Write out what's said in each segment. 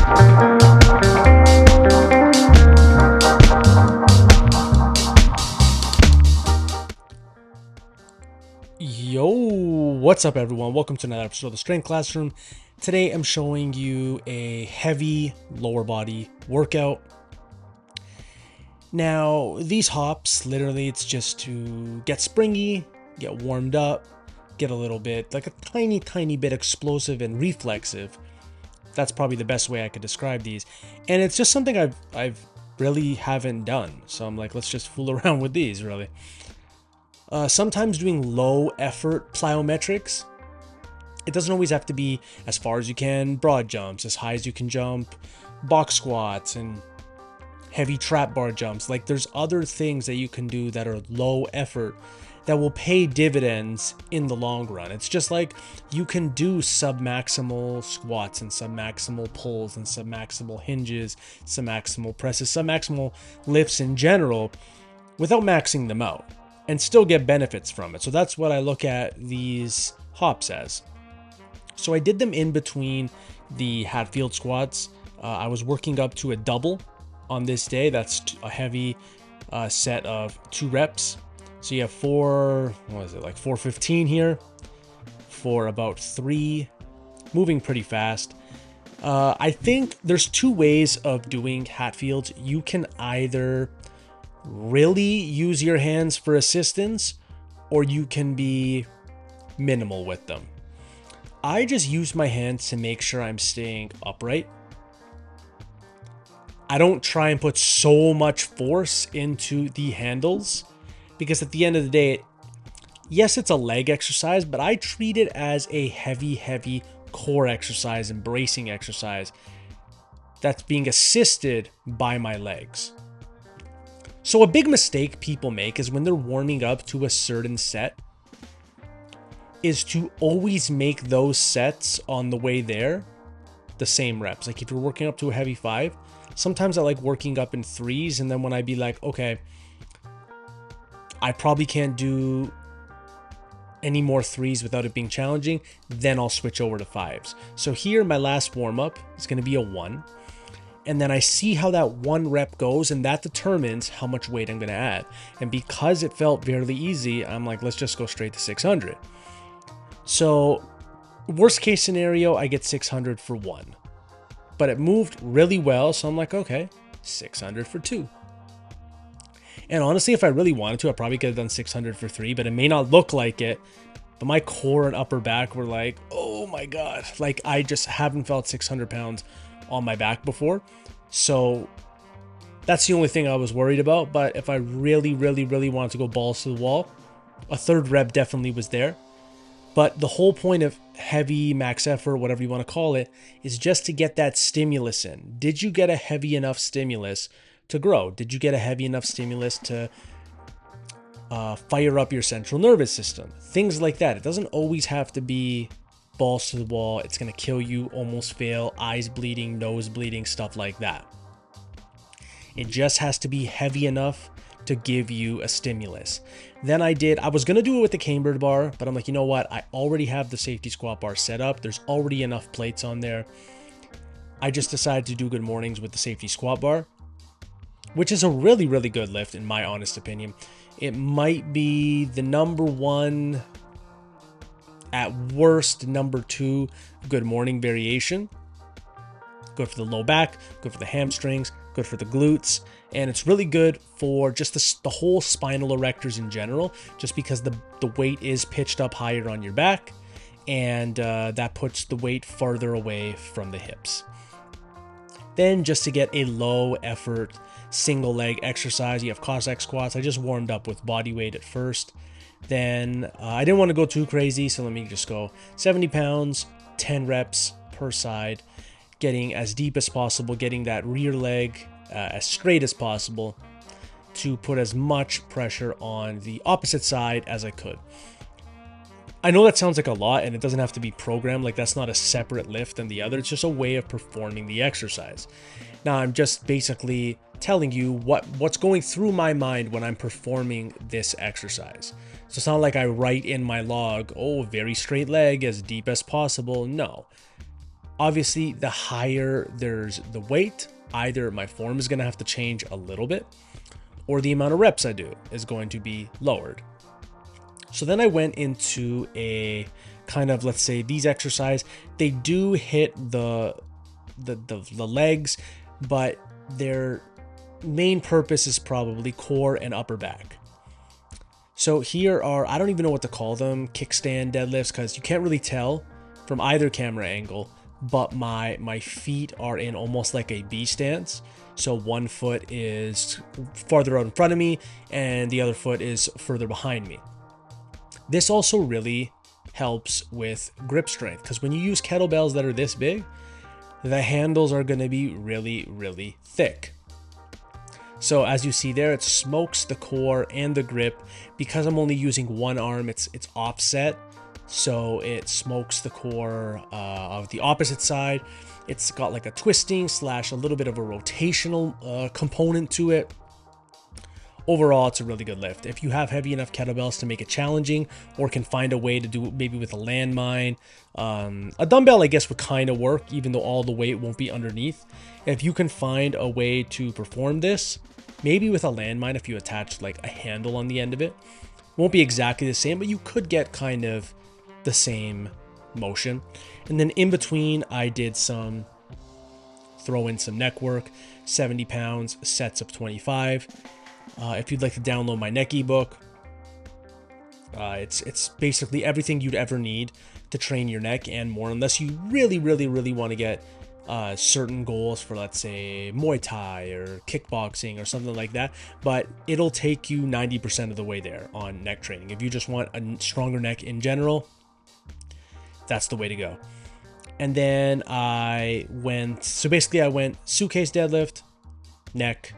Yo, what's up everyone? Welcome to another episode of the Strength Classroom. Today I'm showing you a heavy lower body workout. Now, these hops, literally it's just to get springy, get warmed up, get a little bit, like a tiny bit explosive and reflexive. That's probably the best way I could describe these. And it's just something I've really haven't done. So I'm like, let's just fool around with these really. Sometimes doing low effort plyometrics, it doesn't always have to be as far as you can, broad jumps, as high as you can jump, box squats, and heavy trap bar jumps. Like there's other things that you can do that are low effort that will pay dividends in the long run. It's just like you can do submaximal squats and submaximal pulls and submaximal hinges, submaximal presses, submaximal lifts in general without maxing them out and still get benefits from it. So that's what I look at these hops as. So I did them in between the Hatfield squats. I was working up to a double on this day. That's a heavy set of 2 reps. So you have 415 here for about 3, moving pretty fast. I think there's 2 ways of doing Hatfields. You can either really use your hands for assistance, or you can be minimal with them. I just use my hands to make sure I'm staying upright. I don't try and put so much force into the handles because at the end of the day, yes, it's a leg exercise, but I treat it as a heavy core exercise and bracing exercise that's being assisted by my legs. So a big mistake people make is when they're warming up to a certain set is to always make those sets on the way there the same reps. Like if you're working up to a heavy 5, sometimes I like working up in 3s, and then when I be like, okay, I probably can't do any more 3s without it being challenging, then I'll switch over to 5s. So here my last warm up is going to be a 1. And then I see how that 1 rep goes, and that determines how much weight I'm going to add. And because it felt fairly easy, I'm like, let's just go straight to 600. So worst case scenario, I get 600 for 1. But it moved really well, so I'm like, okay, 600 for 2. And honestly, if I really wanted to, I probably could have done 600 for 3, but it may not look like it. But my core and upper back were like, oh my God. Like I just haven't felt 600 pounds on my back before. So that's the only thing I was worried about. But if I really wanted to go balls to the wall, a 3rd rep definitely was there. But the whole point of heavy max effort, whatever you want to call it, is just to get that stimulus in. Did you get a heavy enough stimulus to grow? Did you get a heavy enough stimulus to fire up your central nervous system? Things like that. It doesn't always have to be balls to the wall, it's going to kill you, almost fail, eyes bleeding, nose bleeding, stuff like that. It just has to be heavy enough to give you a stimulus. Then I was going to do it with the cambered bar, but I'm like, you know what? I already have the safety squat bar set up. There's already enough plates on there. I just decided to do good mornings with the safety squat bar, which is a really good lift in my honest opinion. It might be the number 1, at worst, number 2 good morning variation. Good for the low back, good for the hamstrings, good for the glutes, and it's really good for just the whole spinal erectors in general, just because the weight is pitched up higher on your back, and that puts the weight farther away from the hips. Then just to get a low effort single leg exercise, you have Cossack squats. I just warmed up with body weight at first. Then I didn't want to go too crazy, so let me just go 70 pounds, 10 reps per side, getting as deep as possible, getting that rear leg as straight as possible to put as much pressure on the opposite side as I could. I know that sounds like a lot, and it doesn't have to be programmed. Like that's not a separate lift than the other. It's just a way of performing the exercise. Now I'm just basically telling you what's going through my mind when I'm performing this exercise. So it's not like I write in my log, oh, very straight leg, as deep as possible. No. Obviously, the higher there's the weight, either my form is going to have to change a little bit, or the amount of reps I do is going to be lowered. So then I went into a kind of, let's say these exercise, they do hit the legs, but their main purpose is probably core and upper back. So here are, I don't even know what to call them, kickstand deadlifts, because you can't really tell from either camera angle, but my feet are in almost like a B stance. So one foot is farther out in front of me and the other foot is further behind me. This also really helps with grip strength, because when you use kettlebells that are this big, the handles are going to be really, really thick. So as you see there, it smokes the core and the grip. Because I'm only using one arm, it's offset, so it smokes the core of the opposite side. It's got like a twisting slash a little bit of a rotational component to it. Overall, it's a really good lift. If you have heavy enough kettlebells to make it challenging, or can find a way to do it maybe with a landmine, a dumbbell I guess would kind of work, even though all the weight won't be underneath. If you can find a way to perform this, maybe with a landmine, if you attach like a handle on the end of it, won't be exactly the same, but you could get kind of the same motion. And then in between, I did throw in some neck work, 70 pounds, sets of 25. If you'd like to download my neck ebook, it's basically everything you'd ever need to train your neck and more, unless you really, really, really want to get certain goals for, let's say, Muay Thai or kickboxing or something like that. But it'll take you 90% of the way there on neck training. If you just want a stronger neck in general, that's the way to go. And then I went suitcase deadlift, neck,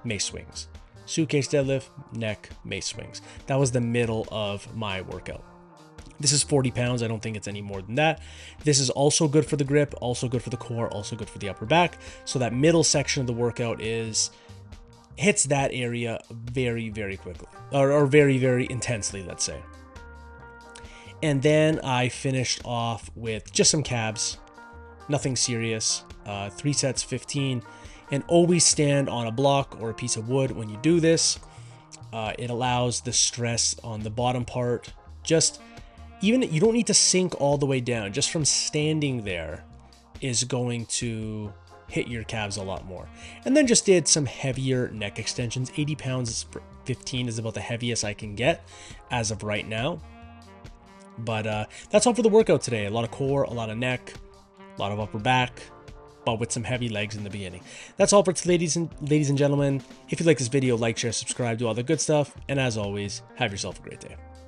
mace swings. Suitcase deadlift, neck, mace swings. That was the middle of my workout. This is 40 pounds. I don't think it's any more than that. This is also good for the grip, also good for the core, also good for the upper back. So that middle section of the workout hits that area very, very quickly, or very, very intensely, let's say. And then I finished off with just some calves, nothing serious, 3 sets, 15. And always stand on a block or a piece of wood when you do this. It allows the stress on the bottom part. You don't need to sink all the way down. Just from standing there is going to hit your calves a lot more. And then just did some heavier neck extensions. 80 pounds, 15 is about the heaviest I can get as of right now. But that's all for the workout today. A lot of core, a lot of neck, a lot of upper back, but with some heavy legs in the beginning. That's all for today, ladies and gentlemen. If you like this video, like, share, subscribe, do all the good stuff. And as always, have yourself a great day.